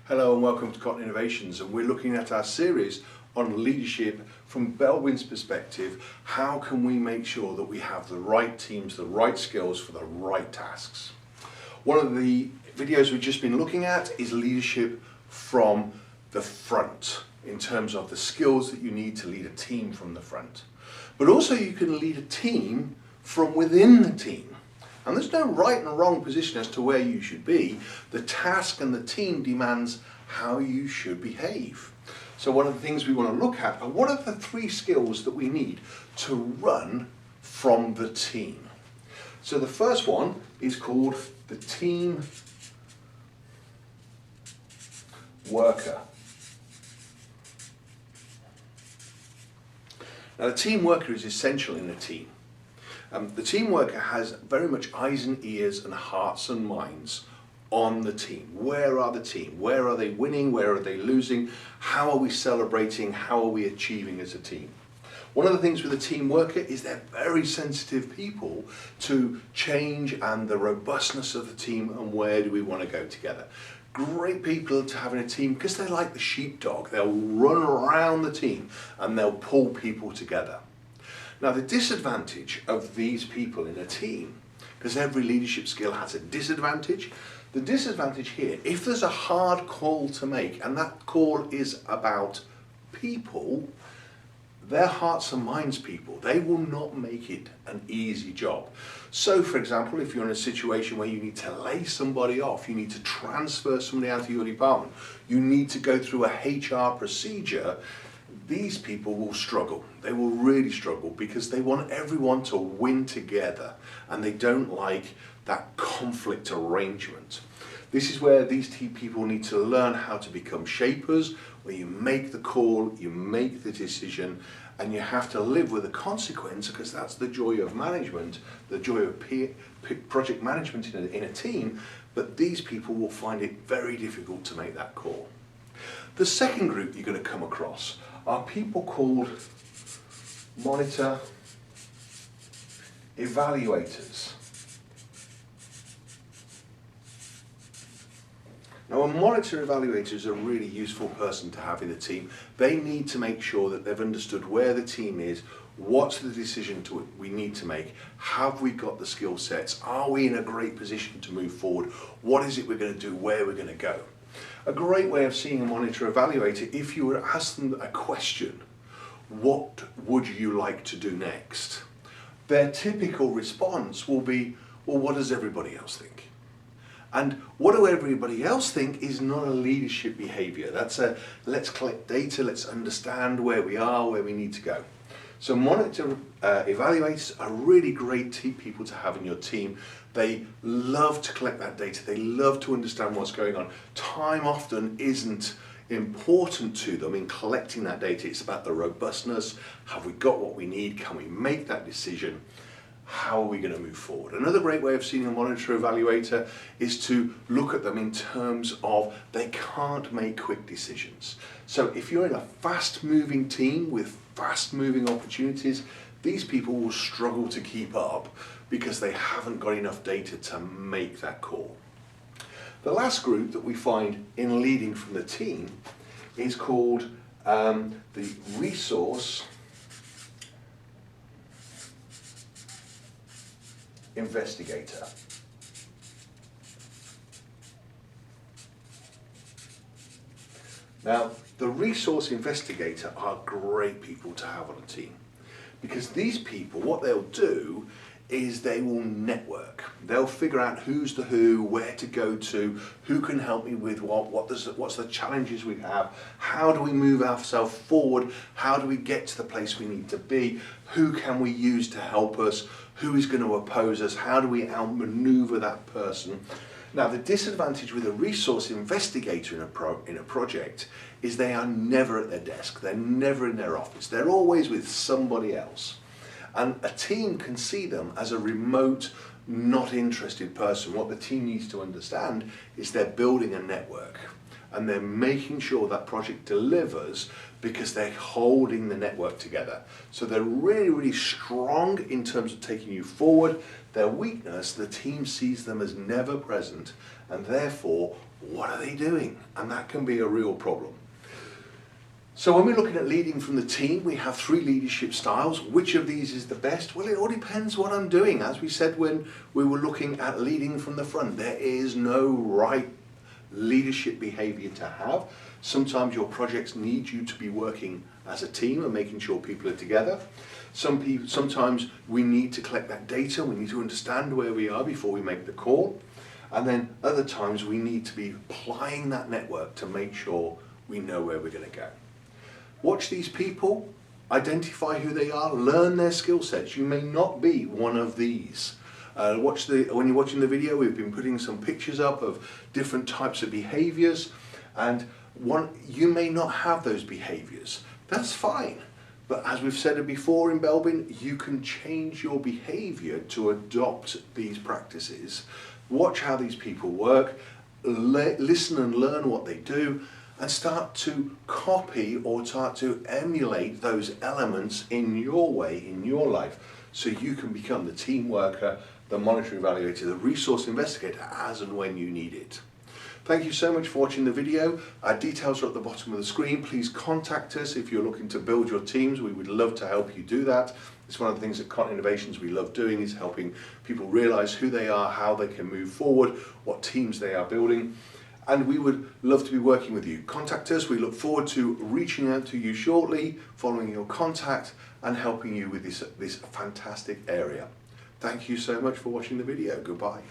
Hello and welcome to Cotton Innovations, and we're looking at our series on leadership from Belbin's perspective. How can we make sure that we have the right teams, the right skills for the right tasks? One of the videos we've just been looking at is leadership from the front, in terms of the skills that you need to lead a team from the front. But also you can lead a team from within the team. And there's no right and wrong position as to where you should be. The task and the team demands how you should behave. So one of the things we want to look at are what are the 3 skills that we need to run from the team. So the first one is called the team worker. Now the team worker is essential in a team. The team worker has very much eyes and ears and hearts and minds on the team. Where are the team? Where are they winning? Where are they losing? How are we celebrating? How are we achieving as a team? One of the things with a team worker is they're very sensitive people to change and the robustness of the team and where do we want to go together. Great people to have in a team because they're like the sheepdog. They'll run around the team and they'll pull people together. Now the disadvantage of these people in a team, because every leadership skill has a disadvantage, the disadvantage here, if there's a hard call to make and that call is about people, their hearts and minds people, they will not make it an easy job. So for example, if you're in a situation where you need to lay somebody off, you need to transfer somebody out of your department, you need to go through a HR procedure, these people will struggle. They will really struggle because they want everyone to win together and they don't like that conflict arrangement. This is where these people need to learn how to become shapers, where you make the call, you make the decision, and you have to live with the consequence, because that's the joy of management, the joy of project management in a team, but these people will find it very difficult to make that call. The second group you're going to come across are people called monitor evaluators. Now a monitor evaluator is a really useful person to have in a team. They need to make sure that they've understood where the team is, what's the decision we need to make, have we got the skill sets, are we in a great position to move forward, what is it we're going to do, where we're going to go. A great way of seeing a monitor evaluator, if you were to ask them a question, what would you like to do next? Their typical response will be, well, what does everybody else think? And what do everybody else think is not a leadership behaviour. That's a let's collect data, let's understand where we are, where we need to go. So monitor evaluators are really great people to have in your team. They love to collect that data. They love to understand what's going on. Time often isn't important to them in collecting that data. It's about the robustness. Have we got what we need? Can we make that decision? How are we going to move forward? Another great way of seeing a monitor evaluator is to look at them in terms of they can't make quick decisions. So if you're in a fast-moving team with fast-moving opportunities, these people will struggle to keep up because they haven't got enough data to make that call. The last group that we find in leading from the team is called the Resource Investigator. Now, the Resource Investigator are great people to have on a team because these people, what they'll do is they will network. They'll figure out who's the who, where to go to, who can help me with what's the challenges we have, how do we move ourselves forward, how do we get to the place we need to be, who can we use to help us, who is going to oppose us, how do we outmaneuver that person. Now the disadvantage with a resource investigator in a project is they are never at their desk, they're never in their office, they're always with somebody else. And a team can see them as a remote, not interested person. What the team needs to understand is they're building a network and they're making sure that project delivers because they're holding the network together. So they're really, really strong in terms of taking you forward. Their weakness, the team sees them as never present and therefore what are they doing? And that can be a real problem. So when we're looking at leading from the team, we have 3 leadership styles. Which of these is the best? Well, it all depends what I'm doing. As we said when we were looking at leading from the front, there is no right leadership behaviour to have. Sometimes your projects need you to be working as a team and making sure people are together. Sometimes we need to collect that data, we need to understand where we are before we make the call. And then other times we need to be applying that network to make sure we know where we're going to go. Watch these people, identify who they are, learn their skill sets. You may not be one of these. When you're watching the video, we've been putting some pictures up of different types of behaviours, and you may not have those behaviours. That's fine. But as we've said it before in Belbin, you can change your behaviour to adopt these practices. Watch how these people work, listen and learn what they do, and start to copy or start to emulate those elements in your way, in your life, so you can become the team worker, the monitoring evaluator, the resource investigator as and when you need it. Thank you so much for watching the video. Our details are at the bottom of the screen. Please contact us if you're looking to build your teams. We would love to help you do that. It's one of the things at Cotton Innovations we love doing, is helping people realise who they are, how they can move forward, what teams they are building. And we would love to be working with you. Contact us. We look forward to reaching out to you shortly, following your contact and helping you with this fantastic area. Thank you so much for watching the video. Goodbye.